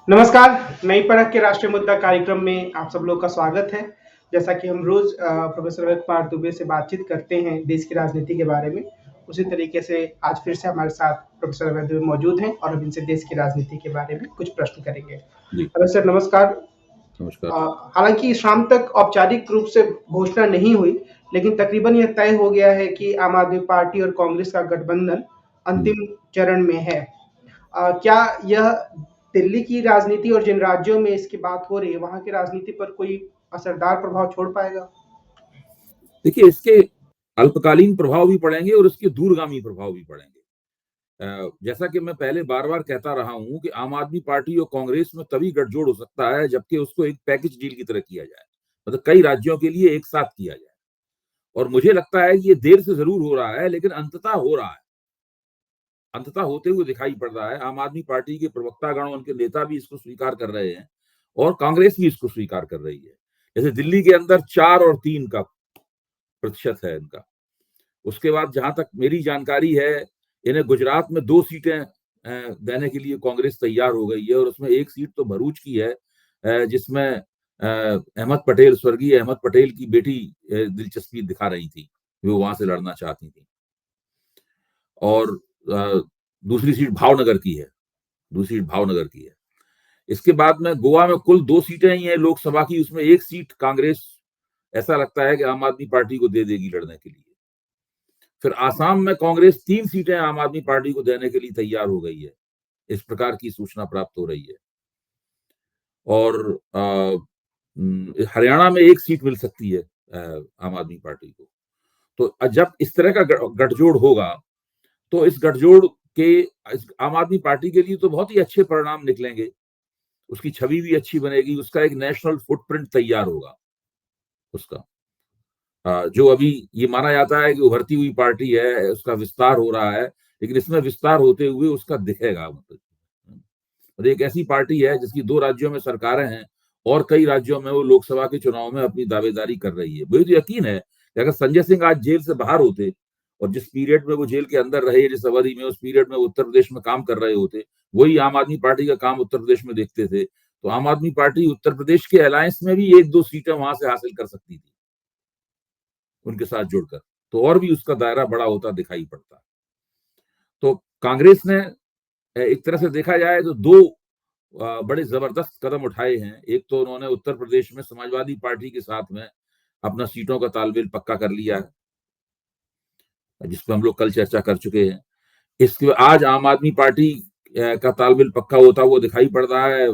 नमस्कार। नई परख के राष्ट्रीय मुद्दा कार्यक्रम में आप सब लोग का स्वागत है। जैसा कि हम रोज प्रोफेसर रवि कुमार दुबे से बातचीत करते हैं देश की राजनीति के बारे में, उसी तरीके से आज फिर से हमारे साथ प्रोफेसर रवि दुबे मौजूद हैं और हम इनसे देश की राजनीति के बारे में कुछ प्रश्न करेंगे। जी, प्रोफेसर नमस्कार। नमस्कार। हालांकि शाम तक औपचारिक रूप से घोषणा नहीं हुई, लेकिन तकरीबन यह तय हो गया है कि आम आदमी पार्टी और कांग्रेस का गठबंधन हुँ। अंतिम चरण में है। क्या यह दिल्ली की राजनीति और जिन राज्यों में इसकी बात हो रही है, वहाँ की राजनीति पर कोई असरदार प्रभाव छोड़ पाएगा? देखिए, इसके अल्पकालीन प्रभाव भी पड़ेंगे और इसके दूरगामी प्रभाव भी पड़ेंगे। जैसा कि मैं पहले बार-बार कहता रहा हूँ कि आम आदमी पार्टी और कांग्रेस में तभी गठजोड़ हो सकता है जबकि उसको एक पैकेज डील की तरह किया जाए। मतलब कई राज्यों के लिए एक साथ किया जाए और मुझे लगता है कि ये देर से ज़रूर हो रहा है लेकिन अंततः हो रहा है। अंततः होते हुए दिखाई पड़ रहा है। आम आदमी पार्टी के प्रवक्तागण, उनके नेता भी इसको स्वीकार कर रहे हैं और कांग्रेस भी इसको स्वीकार कर रही है। जैसे दिल्ली के अंदर 4 और 3 का प्रतिशत है इनका। उसके बाद जहां तक मेरी जानकारी है, इन्हें गुजरात में 2 सीटें देने के लिए कांग्रेस तैयार हो गई है और उसमें एक सीट तो भरूच की है, जिसमें अहमद पटेल, स्वर्गीय अहमद पटेल की बेटी दिलचस्पी दिखा रही थी, वो वहां से लड़ना चाहती थी। और अ, दूसरी सीट भावनगर की है, दूसरी सीट भावनगर की है। इसके बाद में गोवा में कुल 2 सीटें ही हैं लोकसभा की, उसमें एक सीट कांग्रेस ऐसा लगता है कि आम आदमी पार्टी को दे देगी लड़ने के लिए। फिर आसाम में कांग्रेस 3 सीटें आम आदमी पार्टी को देने के लिए तैयार हो गई है। इस प्रकार की सूचना प्राप्त हो रही है। और हरियाणा में 1 सीट मिल सकती है आम आदमी पार्टी को। तो जब इस तरह का गठजोड़ होगा, तो इस गठजोड़ के आम आदमी पार्टी के लिए तो बहुत ही अच्छे परिणाम निकलेंगे। उसकी छवि भी अच्छी बनेगी, उसका एक नेशनल फुटप्रिंट तैयार होगा उसका। जो अभी ये माना जाता है कि उभरती हुई पार्टी है, उसका विस्तार हो रहा है, लेकिन इसमें विस्तार होते हुए उसका दिखेगा मतलब। और एक ऐसी पार्टी है जिसकी 2 राज्यों में सरकारें हैं और कई राज्यों में वो लोकसभा के चुनाव में अपनी दावेदारी कर रही है। मुझे तो यकीन है कि अगर संजय सिंह आज जेल से बाहर होते और जिस पीरियड में वो जेल के अंदर रहे, जिस अवधि में, उस पीरियड में उत्तर प्रदेश में काम कर रहे होते, वही आम आदमी पार्टी का काम उत्तर प्रदेश में देखते थे, तो आम आदमी पार्टी उत्तर प्रदेश के अलायंस में भी 1-2 सीटें वहां से हासिल कर सकती थी, उनके साथ जुड़कर। तो और भी उसका दायरा बड़ा होता दिखाई पड़ता। तो कांग्रेस ने एक तरह से देखा जाए तो 2 बड़े जबरदस्त कदम उठाए हैं। एक तो उन्होंने उत्तर प्रदेश में समाजवादी पार्टी के साथ में अपना सीटों का तालमेल पक्का कर लिया है, जिस पर हम लोग कल चर्चा कर चुके हैं। इसके आज आम आदमी पार्टी का तालमेल पक्का होता हुआ दिखाई पड़ रहा है।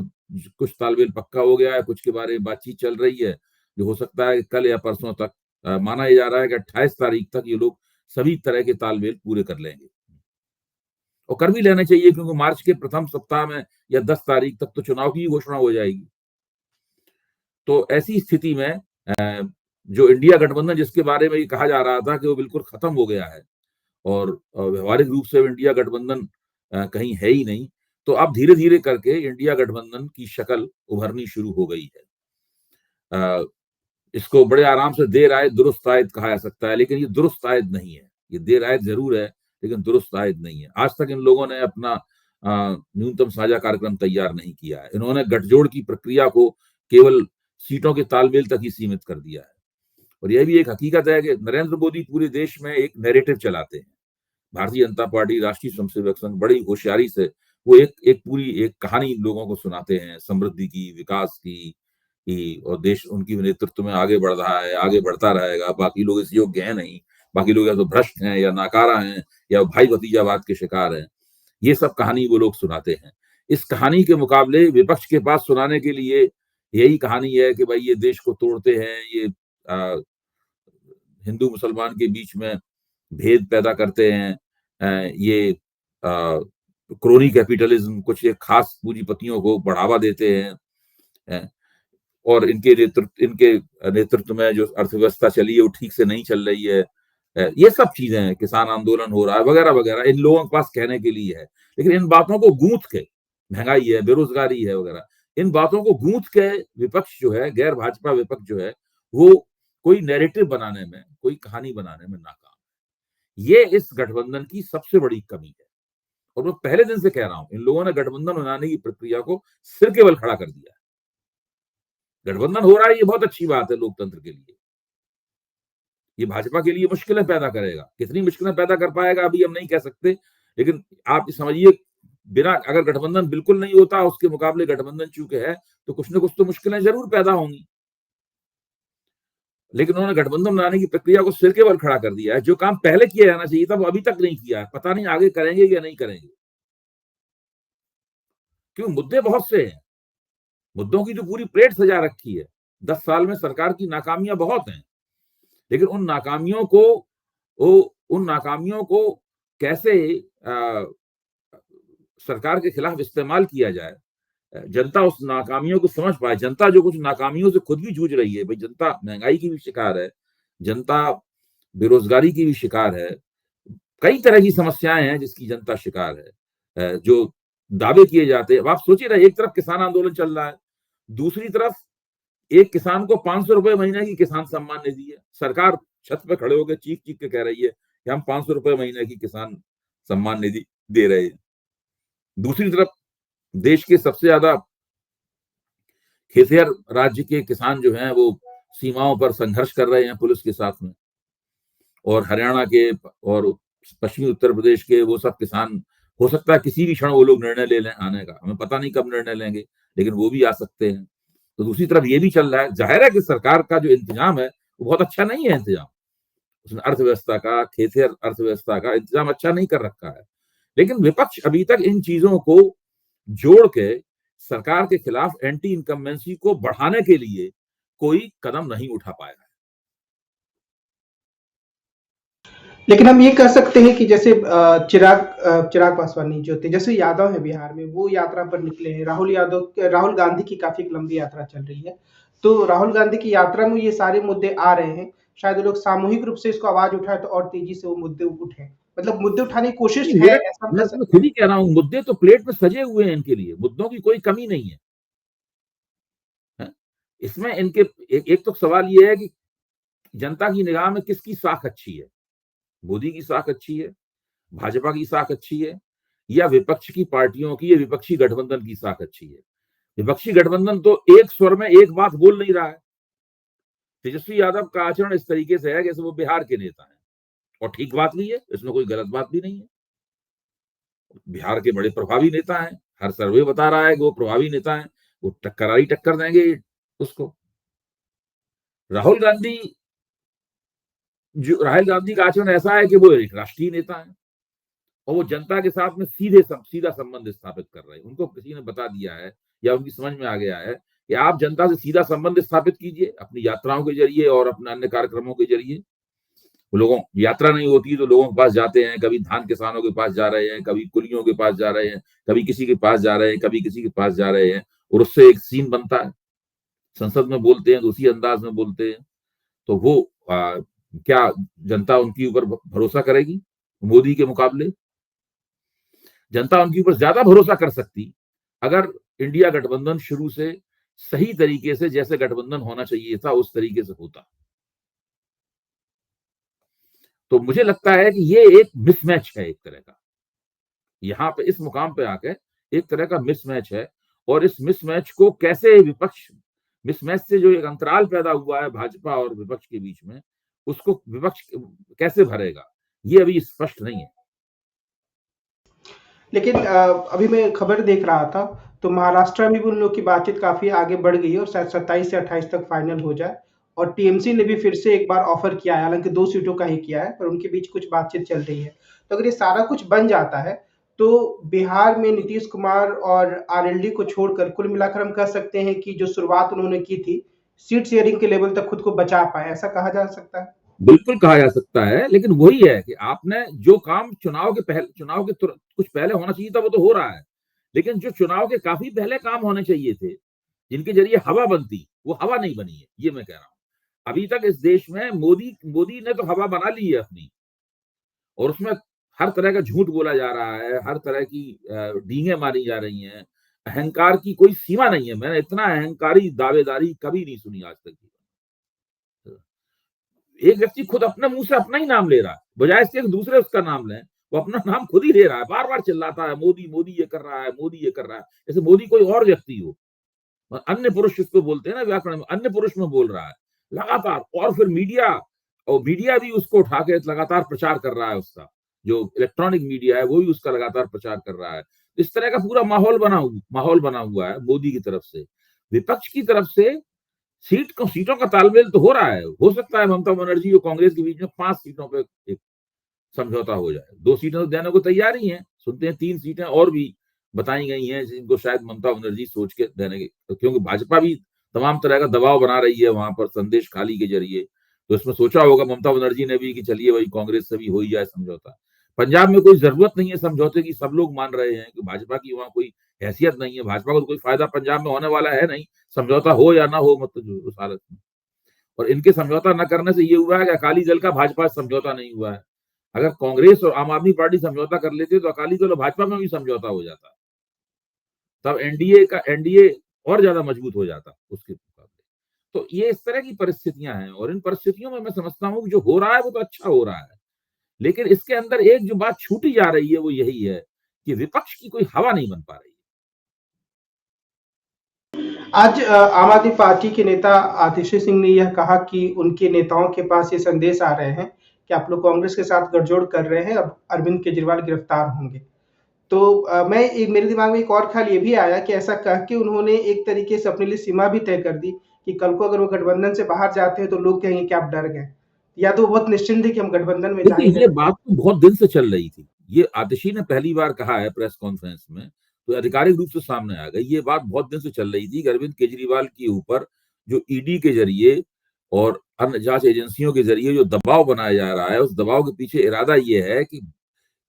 कुछ तालमेल पक्का हो गया है, कुछ के बारे में बातचीत चल रही है, जो हो सकता है कि कल या परसों तक, माना जा रहा है कि 28 तारीख तक ये लोग सभी तरह के तालमेल पूरे कर लेंगे और कर भी लेना चाहिए, क्योंकि मार्च के प्रथम सप्ताह में या 10 तारीख तक तो चुनाव की घोषणा हो जाएगी। तो ऐसी स्थिति में जो इंडिया गठबंधन जिसके बारे में ये कहा जा रहा था कि वो बिल्कुल खत्म हो गया है और व्यवहारिक रूप से इंडिया गठबंधन कहीं है ही नहीं, तो अब धीरे-धीरे करके इंडिया गठबंधन की शक्ल उभरनी शुरू हो गई है। अ, इसको बड़े आराम से देर आए दुरुस्त आयत कहा जा सकता है, लेकिन ये दुरुस्त आयत नहीं है। ये देर आयत ज़रूर है, लेकिन दुरुस्त आयत नहीं है। आज तक इन लोगों ने अपना न्यूनतम साझा कार्यक्रम तैयार नहीं किया है। इन्होंने गठजोड़ की प्रक्रिया को केवल सीटों के तालमेल तक ही सीमित कर दिया है। और यह भी एक हकीकत है कि नरेंद्र मोदी पूरे देश में एक नैरेटिव चलाते हैं। भारतीय जनता पार्टी, राष्ट्रीय स्वयंसेवक संघ बड़ी होशियारी से वो एक एक पूरी एक कहानी लोगों को सुनाते हैं, समृद्धि की, विकास की और देश उनकी नेतृत्व में आगे बढ़ रहा है, आगे बढ़ता रहेगा, बाकी लोग इस योग्य हैं नहीं, बाकी लोग या तो भ्रष्ट हैं या नाकारा हैं या भाई भतीजावाद के शिकार हैं। ये सब कहानी वो लोग सुनाते हैं। इस कहानी के मुकाबले विपक्ष के पास सुनाने के लिए यही कहानी है कि भाई ये देश को तोड़ते हैं, ये हिंदू मुसलमान के बीच में भेद पैदा करते हैं, ये क्रोनी कैपिटलिज्म, कुछ एक खास पूंजीपतियों को बढ़ावा देते हैं, अ, और इनके नेतृत्व में जो अर्थव्यवस्था चली है वो ठीक से नहीं चल रही है। ये सब चीजें हैं, किसान आंदोलन हो रहा है वगैरह वगैरह, इन लोगों के पास कहने के लिए है। लेकिन इन बातों को गूंथ के, महंगाई है, बेरोजगारी है वगैरह, इन बातों को गूंथ के विपक्ष जो है, गैर भाजपा विपक्ष जो है, वो कोई नैरेटिव बनाने में, कोई कहानी बनाने में नाकाम। ये इस गठबंधन की सबसे बड़ी कमी है और मैं पहले दिन से कह रहा हूं, इन लोगों ने गठबंधन बनाने की प्रक्रिया को सिर के बल खड़ा कर दिया है। गठबंधन हो रहा है, ये बहुत अच्छी बात है लोकतंत्र के लिए। ये भाजपा के लिए मुश्किलें पैदा करेगा, कितनी मुश्किलें पैदा कर पाएगा अभी हम नहीं कह सकते, लेकिन आप समझिए बिना, अगर गठबंधन बिल्कुल नहीं होता, उसके मुकाबले गठबंधन चूंकि है, तो कुछ न कुछ तो मुश्किलें जरूर पैदा होंगी। लेकिन उन्होंने गठबंधन बनाने की प्रक्रिया को सिर के बल खड़ा कर दिया है। जो काम पहले किया जाना चाहिए था वो अभी तक नहीं किया है, पता नहीं आगे करेंगे या नहीं करेंगे, क्यों? मुद्दे बहुत से हैं, मुद्दों की तो पूरी प्लेट सजा रखी है। 10 साल में सरकार की नाकामियां बहुत हैं, लेकिन उन नाकामियों को कैसे सरकार के खिलाफ इस्तेमाल किया जाए, जनता उस नाकामियों को समझ पाए। जनता जो कुछ नाकामियों से खुद भी जूझ रही है, भाई जनता महंगाई की भी शिकार है, जनता बेरोजगारी की भी शिकार है, कई तरह की समस्याएं हैं जिसकी जनता शिकार है। जो दावे किए जाते हैं, अब आप सोचिए ना, एक तरफ किसान आंदोलन चल रहा है, दूसरी तरफ एक किसान को 500 रुपए महीने की किसान सम्मान निधि है। सरकार छत पे खड़े होकर चीख चीख के कह रही है कि हम 500 रुपए महीने की किसान सम्मान निधि दे रहे हैं। दूसरी तरफ देश के सबसे ज्यादा खेतिहर राज्य के किसान जो हैं वो सीमाओं पर संघर्ष कर रहे हैं पुलिस के साथ में, और हरियाणा के और पश्चिमी उत्तर प्रदेश के वो सब किसान, हो सकता है किसी भी क्षण वो लोग निर्णय ले लें आने का, हमें पता नहीं कब निर्णय लेंगे, लेकिन वो भी आ सकते हैं। तो दूसरी तरफ ये भी चल रहा है। जाहिर है कि सरकार का जो इंतजाम है वो बहुत अच्छा नहीं है इंतजाम, उसने अर्थव्यवस्था का, खेतिहर अर्थव्यवस्था का इंतजाम अच्छा नहीं कर रखा है। लेकिन विपक्ष अभी तक इन चीजों को जोड़ के सरकार के खिलाफ एंटी इनकम्बेंसी को बढ़ाने के लिए कोई कदम नहीं उठा पाया है। लेकिन हम ये कह सकते हैं कि जैसे चिराग पासवान जो तेजस्वी यादव है बिहार में, वो यात्रा पर निकले हैं। राहुल गांधी की काफी लंबी यात्रा चल रही है, तो राहुल गांधी की यात्रा में ये सारे मुद्दे आ रहे हैं। शायद लोग सामूहिक रूप से इसको आवाज उठाए तो और तेजी से वो मुद्दे उठे, मतलब मुद्दे उठाने की कोशिश है, ऐसा हम कह मैं सकते खुद हैं। ही कह रहा हूं, मुद्दे तो प्लेट में सजे हुए हैं इनके लिए, मुद्दों की कोई कमी नहीं है, है? इसमें इनके एक तो सवाल ये है कि जनता की निगाह में किसकी साख अच्छी है, मोदी की साख अच्छी है, भाजपा की साख अच्छी है, या विपक्ष की पार्टियों की, या विपक्षी गठबंधन की साख अच्छी है। विपक्षी गठबंधन तो एक स्वर में एक बात बोल नहीं रहा है। तेजस्वी यादव का आचरण इस तरीके से है जैसे वो बिहार के नेता हैं, और ठीक बात भी है, इसमें कोई गलत बात भी नहीं है। बिहार के बड़े प्रभावी नेता हैं, हर सर्वे बता रहा है कि वो प्रभावी नेता हैं, वो करारी टक्कर देंगे उसको। राहुल गांधी राहुल गांधी का आचरण ऐसा है कि वो एक राष्ट्रीय नेता है, और वो जनता के साथ में सीधा संबंध स्थापित कर रहे हैं। उनको किसी ने बता दिया है या उनकी समझ में आ गया है कि आप जनता से सीधा संबंध स्थापित कीजिए अपनी यात्राओं के जरिए और अपने अन्य कार्यक्रमों के जरिए। लोगों यात्रा नहीं होती तो लोगों के पास जाते हैं, कभी धान किसानों के पास जा रहे हैं, कभी कुलियों के पास जा रहे हैं, कभी किसी के पास जा रहे हैं, कभी किसी के पास जा रहे हैं, और उससे एक सीन बनता है। संसद में बोलते हैं तो उसी अंदाज में बोलते हैं, तो वो क्या जनता उनके ऊपर भरोसा करेगी? मोदी के मुकाबले जनता उनके ऊपर ज्यादा भरोसा कर सकती अगर इंडिया गठबंधन शुरू से सही तरीके से, जैसे गठबंधन होना चाहिए था, उस तरीके से होता। तो मुझे लगता है कि ये एक मिसमैच है एक तरह का, यहाँ पे इस मुकाम पे आके एक तरह का मिसमैच है, और इस मिसमैच को कैसे मिसमैच से जो एक अंतराल पैदा हुआ है भाजपा और विपक्ष के बीच में, उसको विपक्ष कैसे भरेगा, ये अभी स्पष्ट नहीं है। लेकिन अभी मैं खबर देख रहा था, तो महाराष्ट्र में भी उन लोग की बातचीत काफी आगे बढ़ गई है, और शायद 27 से 28 तक फाइनल हो जाए। और टीएमसी ने भी फिर से एक बार ऑफर किया है, हालांकि 2 सीटों का ही किया है, पर उनके बीच कुछ बातचीत चल रही है। तो अगर ये सारा कुछ बन जाता है, तो बिहार में नीतीश कुमार और आरएलडी को छोड़कर कुल मिलाकर हम कह सकते हैं कि जो शुरुआत उन्होंने की थी, सीट शेयरिंग के लेवल तक खुद को बचा पाए, ऐसा कहा जा सकता है। बिल्कुल कहा जा सकता है, लेकिन वही है कि आपने जो काम चुनाव के कुछ पहले होना चाहिए था वो तो हो रहा है, लेकिन जो चुनाव के काफी पहले काम होने चाहिए थे, जिनके जरिए हवा बनती, वो हवा नहीं बनी है, ये मैं कह रहा हूं। अभी तक इस देश में मोदी ने तो हवा बना ली है अपनी, और उसमें हर तरह का झूठ बोला जा रहा है, हर तरह की डींगे मारी जा रही हैं, अहंकार की कोई सीमा नहीं है। मैंने इतना अहंकारी दावेदारी कभी नहीं सुनी आज तक। एक व्यक्ति खुद अपने मुंह से अपना ही नाम ले रहा है, बजाय इसके दूसरे उसका नाम लें, वो अपना नाम खुद ही ले रहा है, बार बार चिल्लाता है मोदी मोदी ये कर रहा है, मोदी ये कर रहा है, जैसे मोदी कोई और व्यक्ति हो। अन्य पुरुष जिसको बोलते हैं ना व्याकरण में, अन्य पुरुष में बोल रहा है लगातार। और फिर मीडिया, और मीडिया भी उसको उठा के लगातार प्रचार कर रहा है, उसका जो इलेक्ट्रॉनिक मीडिया है वो भी उसका लगातार प्रचार कर रहा है। इस तरह का पूरा माहौल बना हुआ है मोदी की तरफ से। विपक्ष की तरफ से सीटों का तालमेल तो हो रहा है, हो सकता है ममता बनर्जी और कांग्रेस के बीच में 5 सीटों पे एक समझौता हो जाए। 2 सीटें तो देने को तैयार ही हैं, सुनते हैं 3 सीटें और भी बताई गई हैं जिनको शायद ममता बनर्जी सोच के देने के, तो क्योंकि भाजपा भी तमाम तरह का दबाव बना रही है वहां पर संदेश खाली के जरिए, तो इसमें सोचा होगा ममता बनर्जी ने भी कि चलिए भाई कांग्रेस से भी हो ही जाए समझौता। पंजाब में कोई जरूरत नहीं है समझौते की, सब लोग मान रहे हैं कि भाजपा की वहां कोई हैसियत नहीं है, भाजपा को तो कोई फायदा पंजाब में होने वाला है नहीं, समझौता हो या ना हो, मतलब उस हालत में। और इनके समझौता न करने से ये हुआ है कि अकाली दल का भाजपा से समझौता नहीं हुआ है। अगर कांग्रेस और आम आदमी पार्टी समझौता कर लेते तो अकाली दल और भाजपा में भी समझौता हो जाता, तब एनडीए और ज्यादा मजबूत हो जाता उसके मुकाबले। तो ये इस तरह की परिस्थितियां हैं, और इन परिस्थितियों में मैं समझता हूँ कि जो हो रहा है वो तो अच्छा हो रहा है, लेकिन इसके अंदर एक जो बात छूटी जा रही है वो यही है कि विपक्ष की कोई हवा नहीं बन पा रही। आज आम आदमी पार्टी के नेता आतिशी सिंह ने यह कहा कि उनके नेताओं के पास ये संदेश आ रहे हैं कि आप लोग कांग्रेस के साथ गठजोड़ कर रहे हैं, अब अरविंद केजरीवाल गिरफ्तार होंगे। तो मेरे दिमाग में एक और ख्याल ये भी आया कि ऐसा कह के उन्होंने एक तरीके से अपने लिए सीमा भी तय कर दी कि कल को अगर वो गठबंधन से बाहर जाते हैं तो लोग कहेंगे कि आप डर गए, या तो वो बहुत निश्चिंत थे कि हम गठबंधन में जा ही देखिए ये रहे बात तो बहुत दिन से चल रही थी, ये आतिशी ने पहली बार कहा है प्रेस कॉन्फ्रेंस में, तो आधिकारिक रूप से सामने आ गई। ये बात बहुत दिन से चल रही थी कि अरविंद केजरीवाल के ऊपर जो ईडी के जरिए और अन्य जांच एजेंसियों के जरिए जो दबाव बनाया जा रहा है, उस दबाव के पीछे इरादा ये है कि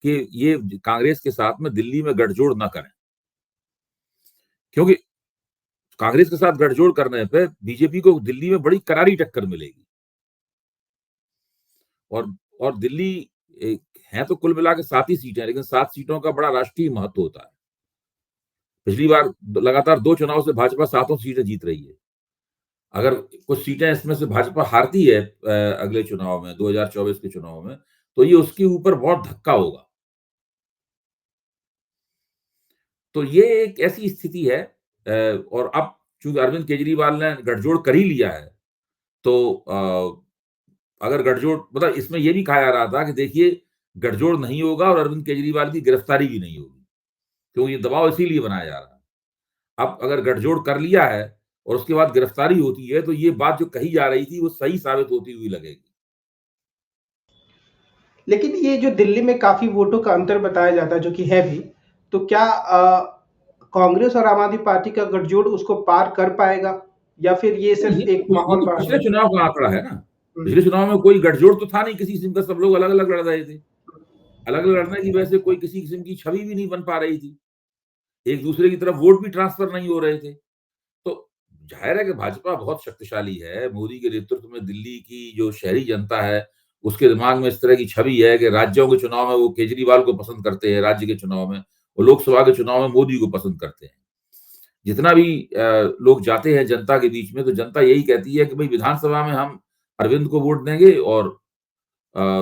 ये कांग्रेस के साथ में दिल्ली में गठजोड़ ना करें, क्योंकि कांग्रेस के साथ गठजोड़ करने पे बीजेपी को दिल्ली में बड़ी करारी टक्कर मिलेगी। और दिल्ली है तो कुल मिला के 7 ही सीटें, लेकिन 7 सीटों का बड़ा राष्ट्रीय महत्व होता है। पिछली बार लगातार 2 चुनाव से भाजपा 7 सीटें जीत रही है। अगर कुछ सीटें इसमें से भाजपा हारती है अगले चुनाव में, 2024 के चुनाव में, तो ये उसके ऊपर बहुत धक्का होगा। तो ये एक ऐसी स्थिति है, और अब चूंकि अरविंद केजरीवाल ने गठजोड़ कर ही लिया है, तो अगर गठजोड़, मतलब इसमें यह भी कहा जा रहा था कि देखिए गठजोड़ नहीं होगा और अरविंद केजरीवाल की गिरफ्तारी भी नहीं होगी, क्योंकि ये दबाव इसीलिए बनाया जा रहा है। अब अगर गठजोड़ कर लिया है और उसके बाद गिरफ्तारी होती है, तो ये बात जो कही जा रही थी वो सही साबित होती हुई लगेगी। लेकिन ये जो दिल्ली में काफी वोटों का अंतर बताया जाता है, जो कि है भी, तो क्या कांग्रेस और आम आदमी पार्टी का गठजोड़ उसको पार कर पाएगा, या फिर ये सिर्फ एक ये माहौल तो बना पिछले रहेगा? चुनाव का आंकड़ा है ना। हम्म। पिछले चुनाव में कोई गठजोड़ तो था नहीं किसी किस्म का, सब लोग अलग अलग लड़ रहे थे। अलग अलग लड़ने की वजह से कोई किसी किस्म की छवि भी नहीं बन पा रही थी, एक दूसरे की तरफ वोट भी ट्रांसफर नहीं हो रहे थे। तो जाहिर है कि भाजपा बहुत शक्तिशाली है। मोदी के नेतृत्व में दिल्ली की जो शहरी जनता है, उसके दिमाग में इस तरह की छवि है कि राज्यों के चुनाव में वो केजरीवाल को पसंद करते हैं, राज्य के चुनाव में, और लोकसभा के चुनाव में मोदी को पसंद करते हैं। जितना भी लोग जाते हैं जनता के बीच में, तो जनता यही कहती है कि भाई विधानसभा में हम अरविंद को वोट देंगे और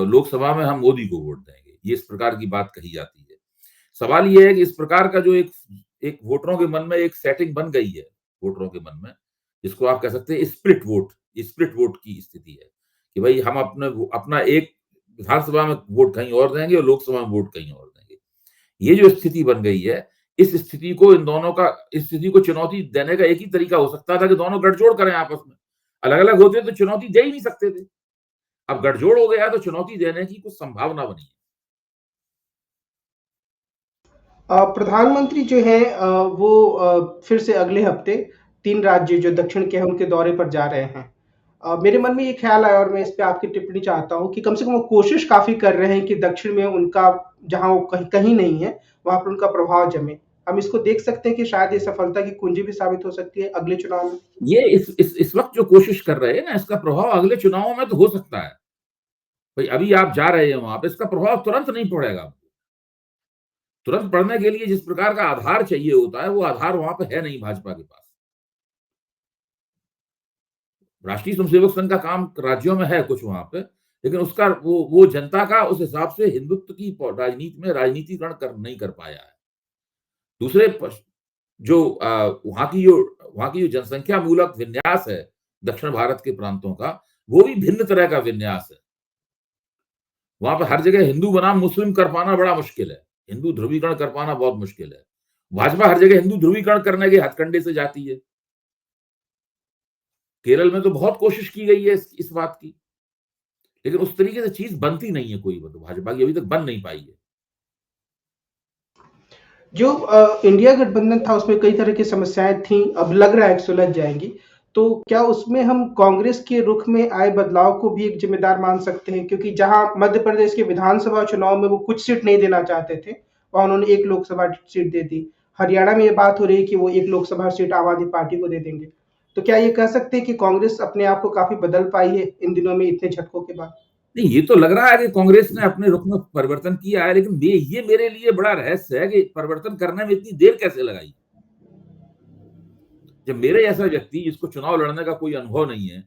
लोकसभा में हम मोदी को वोट देंगे। ये इस प्रकार की बात कही जाती है। सवाल ये है कि इस प्रकार का जो एक एक वोटरों के मन में एक सेटिंग बन गई है, वोटरों के मन में, जिसको आप कह सकते हैं स्प्लिट वोट की स्थिति है कि भाई हम अपना एक विधानसभा में वोट कहीं और देंगे और लोकसभा में वोट कहीं और देंगे। ये जो स्थिति बन गई है, इस स्थिति को चुनौती देने का एक ही तरीका हो सकता था कि दोनों गठजोड़ करें आपस में। अलग अलग होते तो चुनौती दे ही नहीं सकते थे। अब गठजोड़ हो गया तो चुनौती देने की कुछ संभावना बनी है। प्रधानमंत्री जो है वो फिर से अगले हफ्ते 3 राज्य जो दक्षिण के हैं उनके दौरे पर जा रहे हैं। मेरे मन में ये ख्याल आया, और मैं इस पे आपकी टिप्पणी चाहता हूँ कि कम से कम वो कोशिश काफ़ी कर रहे हैं कि दक्षिण में उनका, जहाँ वो कहीं कहीं नहीं है, वहाँ पर उनका प्रभाव जमे। हम इसको देख सकते हैं कि शायद ये सफलता की कुंजी भी साबित हो सकती है अगले चुनाव में। ये इस वक्त जो कोशिश कर रहे हैं ना, इसका प्रभाव अगले चुनावों में तो हो सकता है। भाई अभी आप जा रहे हैं वहां पे, इसका प्रभाव तुरंत नहीं पड़ेगा। तुरंत पड़ने के लिए जिस प्रकार का आधार चाहिए होता है, वो आधार वहां पे है नहीं भाजपा के पास। राष्ट्रीय स्वयंसेवक संघ का काम राज्यों में है कुछ वहां पे, लेकिन उसका वो जनता का उस हिसाब से हिंदुत्व की राजनीति में राजनीतिकरण नहीं कर पाया है। दूसरे जो वहां की जो जनसंख्या मूलक विन्यास है दक्षिण भारत के प्रांतों का, वो भी भिन्न तरह का विन्यास है। वहां पर हर जगह हिंदू बनाम मुस्लिम कर पाना बड़ा मुश्किल है, हिंदू ध्रुवीकरण कर पाना बहुत मुश्किल है। भाजपा हर जगह हिंदू ध्रुवीकरण करने के हथकंडे से जाती है। केरल में तो बहुत कोशिश की गई है इस बात की, लेकिन उस तरीके से चीज बनती नहीं है कोई, तो भाजपा की अभी तक बन नहीं पाई है। जो इंडिया गठबंधन था उसमें कई तरह की समस्याएं थी, अब लग रहा है कि सुलझ जाएंगी। तो क्या उसमें हम कांग्रेस के रुख में आए बदलाव को भी एक जिम्मेदार मान सकते हैं? क्योंकि जहां मध्य प्रदेश के विधानसभा चुनाव में वो कुछ सीट नहीं देना चाहते थे, वहां उन्होंने एक लोकसभा सीट दे दी। हरियाणा में ये बात हो रही है कि वो एक लोकसभा सीट आम आदमी पार्टी को दे देंगे। तो क्या ये कह सकते हैं कि कांग्रेस अपने आप को काफी बदल पाई है इन दिनों में इतने झटकों के बाद? नहीं, ये तो लग रहा है कि कांग्रेस ने अपने रुख में परिवर्तन किया है, लेकिन ये मेरे लिए बड़ा रहस्य है कि परिवर्तन करने में इतनी देर कैसे लगाई। जब मेरे जैसा व्यक्ति जिसको चुनाव लड़ने का कोई अनुभव नहीं है,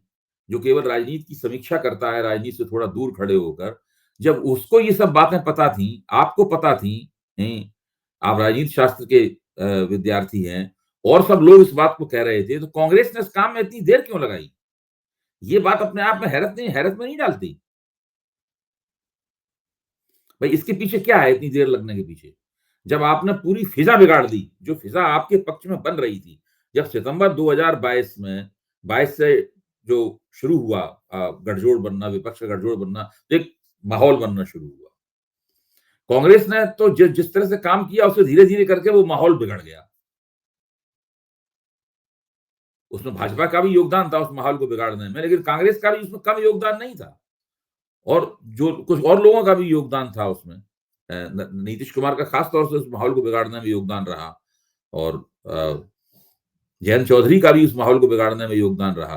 जो केवल राजनीति की समीक्षा करता है, राजनीति से थोड़ा दूर खड़े होकर, जब उसको ये सब बातें पता थी, आपको पता थी, आप राजनीति शास्त्र के विद्यार्थी हैं और सब लोग इस बात को कह रहे थे, तो कांग्रेस ने इस काम में इतनी देर क्यों लगाई? ये बात अपने आप में हैरत में नहीं डालती? भाई इसके पीछे क्या है इतनी देर लगने के पीछे? जब आपने पूरी फिजा बिगाड़ दी, जो फिजा आपके पक्ष में बन रही थी, जब सितंबर 2022 में 22 से जो शुरू हुआ गठजोड़ बनना, विपक्ष का गठजोड़ बनना, तो एक माहौल बनना शुरू हुआ। कांग्रेस ने तो जिस तरह से काम किया उसे धीरे धीरे करके वो माहौल बिगड़ गया। उसमें भाजपा का भी योगदान था उस माहौल को बिगाड़ने में, लेकिन कांग्रेस का भी उसमें कम योगदान नहीं था, और जो कुछ और लोगों का भी योगदान था उसमें। नीतीश कुमार का खास तौर से उस माहौल को बिगाड़ने में योगदान रहा, और जयंत चौधरी का भी उस माहौल को बिगाड़ने में योगदान रहा।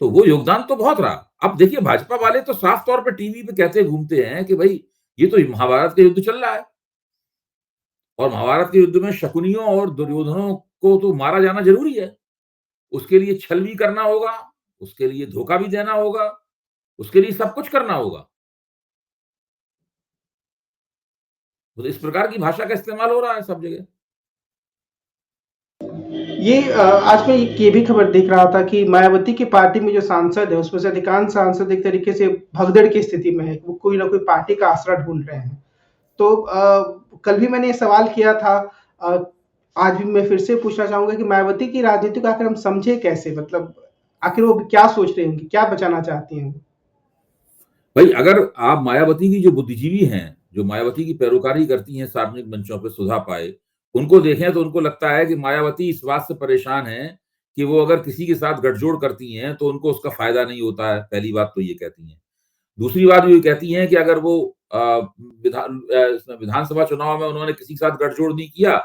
तो वो योगदान तो बहुत रहा। अब देखिए भाजपा वाले तो साफ तौर पे टीवी पे कहते घूमते हैं कि भाई ये तो महाभारत का युद्ध चल रहा है, और महाभारत के युद्ध में शकुनियों और दुर्योधनों को तो मारा जाना जरूरी है। उसके लिए छल भी करना होगा, उसके लिए धोखा भी देना होगा, उसके लिए सब कुछ करना होगा। तो इस प्रकार की भाषा का इस्तेमाल हो रहा है सब जगह। ये आज मैं ये भी खबर देख रहा था कि मायावती की पार्टी में जो सांसद है उसमें से अधिकांश सांसद एक तरीके से भगदड़ की स्थिति में है, वो कोई ना कोई पार्टी का आसरा ढूंढ रहे हैं। तो कल भी मैंने ये सवाल किया था, अ, आज भी मैं फिर से पूछना चाहूंगा कि मायावती की राजनीति को आखिर हम समझे कैसे? मतलब आखिर वो क्या सोच रही होंगी, क्या बचाना चाहती हैं? भाई अगर आप मायावती की जो बुद्धिजीवी हैं, जो मायावती की पैरोकारी करती हैं सार्वजनिक मंचों पर सुधा पाए, उनको देखें तो उनको लगता है कि मायावती इस बात से परेशान है कि वो अगर किसी के साथ गठजोड़ करती हैं तो उनको उसका फायदा नहीं होता है। पहली बात तो ये कहती हैं। दूसरी बात ये कहती हैं कि अगर वो विधानसभा चुनाव में उन्होंने किसी के साथ गठजोड़ नहीं किया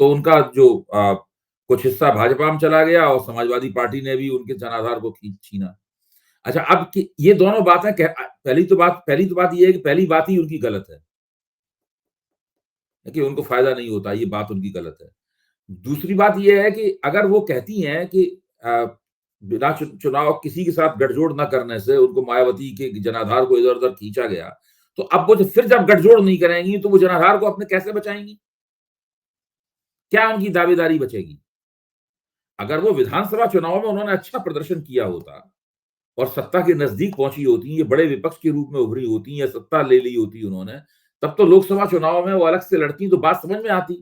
तो उनका जो कुछ हिस्सा भाजपा में चला गया, और समाजवादी पार्टी ने भी उनके जनाधार को छीना। अच्छा, अब ये दोनों बातें पहली तो बात ये है कि पहली बात ही उनकी गलत है कि उनको फायदा नहीं होता, ये बात उनकी गलत है। दूसरी बात ये है कि अगर वो कहती हैं कि बिना चुनाव किसी के साथ गठजोड़ न करने से उनको मायावती के जनाधार को इधर उधर खींचा गया, तो अब वो फिर जब गठजोड़ नहीं करेंगी तो वो जनाधार को अपने कैसे बचाएंगी? क्या उनकी दावेदारी बचेगी? अगर वो विधानसभा चुनाव में उन्होंने अच्छा प्रदर्शन किया होता और सत्ता के नजदीक पहुंची होती, ये बड़े विपक्ष के रूप में उभरी होती या सत्ता ले ली होती उन्होंने, तब तो लोकसभा चुनाव में वो अलग से लड़ती तो बात समझ में आती।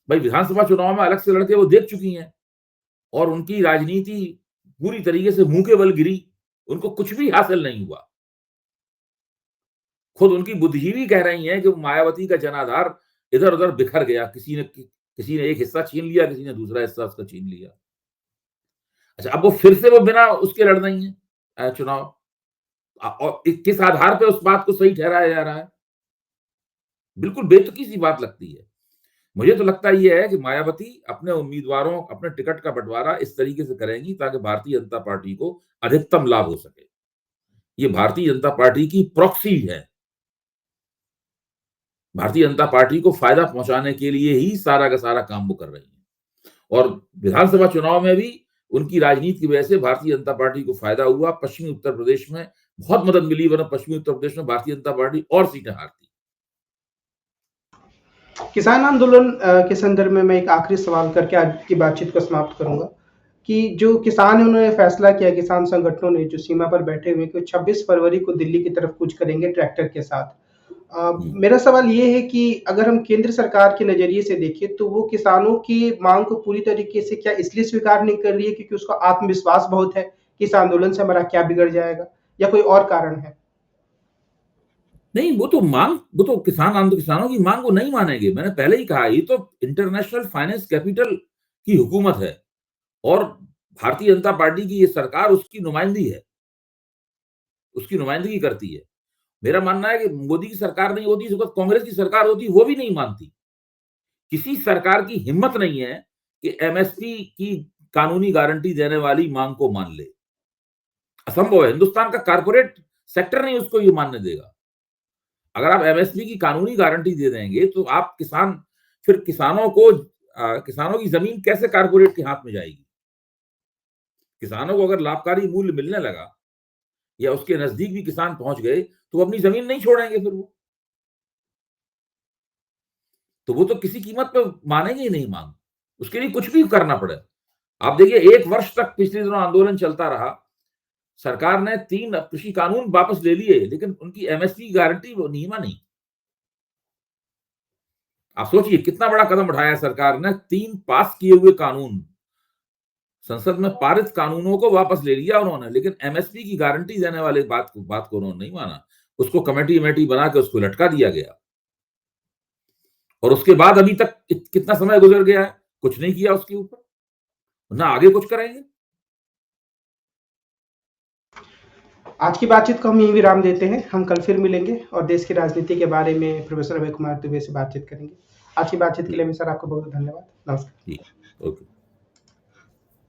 भाई विधानसभा चुनाव में अलग से लड़के वो देख चुकी हैं, और उनकी राजनीति पूरी तरीके से मुंह के बल गिरी, उनको कुछ भी हासिल नहीं हुआ। खुद उनकी बुद्धिजीवी कह रही हैं कि मायावती का जनाधार इधर उधर बिखर गया, किसी ने एक हिस्सा छीन लिया, किसी ने दूसरा हिस्सा उसका छीन लिया। अच्छा, अब वो फिर से वो बिना उसके लड़ रही हैं चुनाव, और किस आधार पे उस बात को सही ठहराया जा रहा है? बिल्कुल बेतुकी सी बात लगती है। मुझे तो लगता ये है कि मायावती अपने उम्मीदवारों, अपने टिकट का बंटवारा इस तरीके से करेंगी ताकि भारतीय जनता पार्टी को अधिकतम लाभ हो सके। ये भारतीय जनता पार्टी की प्रॉक्सी है। भारतीय जनता पार्टी को फायदा पहुंचाने के लिए ही सारा का सारा काम वो कर रही है, और विधानसभा चुनाव में भी उनकी राजनीति की वजह से भारतीय जनता पार्टी को फायदा हुआ। पश्चिमी उत्तर प्रदेश में बहुत मदद मिली, वरना पश्चिमी उत्तर प्रदेश में भारतीय जनता पार्टी और सीटें हारती। किसान आंदोलन के संदर्भ में मैं एक आखिरी सवाल करके आज की बातचीत को समाप्त करूंगा कि जो किसान है उन्होंने फैसला किया, किसान संगठनों ने जो सीमा पर बैठे हुए कि 26 फरवरी को दिल्ली की तरफ कूच करेंगे ट्रैक्टर के साथ। मेरा सवाल ये है कि अगर हम केंद्र सरकार के नजरिए से देखें तो वो किसानों की मांग को पूरी तरीके से क्या इसलिए स्वीकार नहीं कर रही है क्योंकि उसका आत्मविश्वास बहुत है कि इस आंदोलन से हमारा क्या बिगड़ जाएगा, या कोई और कारण है? नहीं, वो तो किसानों की मांग को नहीं मानेंगे। मैंने पहले ही कहा, ये तो इंटरनेशनल फाइनेंस कैपिटल की हुकूमत है और भारतीय जनता पार्टी की ये सरकार उसकी नुमाइंदगी है, उसकी नुमाइंदगी करती है। मेरा मानना है कि मोदी की सरकार नहीं होती, इस वक्त कांग्रेस की सरकार होती, वो भी नहीं मानती। किसी सरकार की हिम्मत नहीं है कि एमएसपी की कानूनी गारंटी देने वाली मांग को मान ले। असंभव है। हिंदुस्तान का कारपोरेट सेक्टर नहीं उसको ये मानने देगा। अगर आप एमएसपी की कानूनी गारंटी दे देंगे तो आप फिर किसानों की जमीन कैसे कारपोरेट के हाथ में जाएगी? किसानों को अगर लाभकारी मूल्य मिलने लगा या उसके नजदीक भी किसान पहुंच गए तो वो अपनी जमीन नहीं छोड़ेंगे। फिर वो तो किसी कीमत पे मानेंगे ही नहीं मांग, उसके लिए कुछ भी करना पड़े। आप देखिए, 1 वर्ष तक पिछले दिनों आंदोलन चलता रहा। सरकार ने 3 कृषि कानून वापस ले लिए, लेकिन उनकी एमएसपी की गारंटी वो नहीं मानी। आप सोचिए कितना बड़ा कदम उठाया सरकार ने। 3 पास किए हुए कानून, संसद में पारित कानूनों को वापस ले लिया उन्होंने, लेकिन एमएसपी की गारंटी देने वाले बात को उन्होंने नहीं माना। उसको कमेटी बना के उसको लटका दिया गया और उसके बाद अभी तक कितना समय गुजर गया है, कुछ नहीं किया उसके ऊपर, ना आगे कुछ करेंगे। आज की बातचीत को हम यहीं विराम देते हैं। हम कल फिर मिलेंगे और देश की राजनीति के बारे में प्रोफेसर अभय कुमार दुबे से बातचीत करेंगे। आज की बातचीत के लिए सर आपको बहुत धन्यवाद। नमस्कार। ओके।